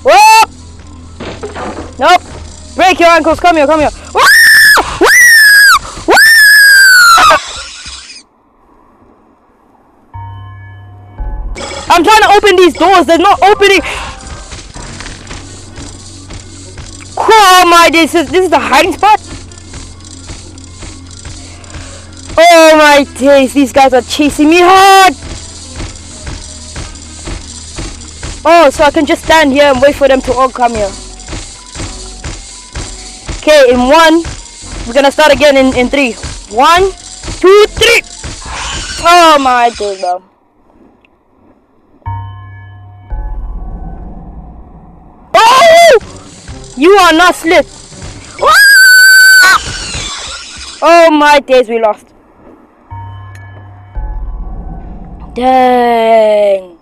Whoa! Nope. Break your ankles. Come here, come here. I'm trying to open these doors. They're not opening. Oh my, this is the hiding spot. Oh my days, these guys are chasing me hard. Oh, so I can just stand here and wait for them to all come here. Okay, in 1, we're gonna start again in 3. 1, 2, 3. Oh my days, bro. Oh! You are not slit. Oh my days, we lost. Dang.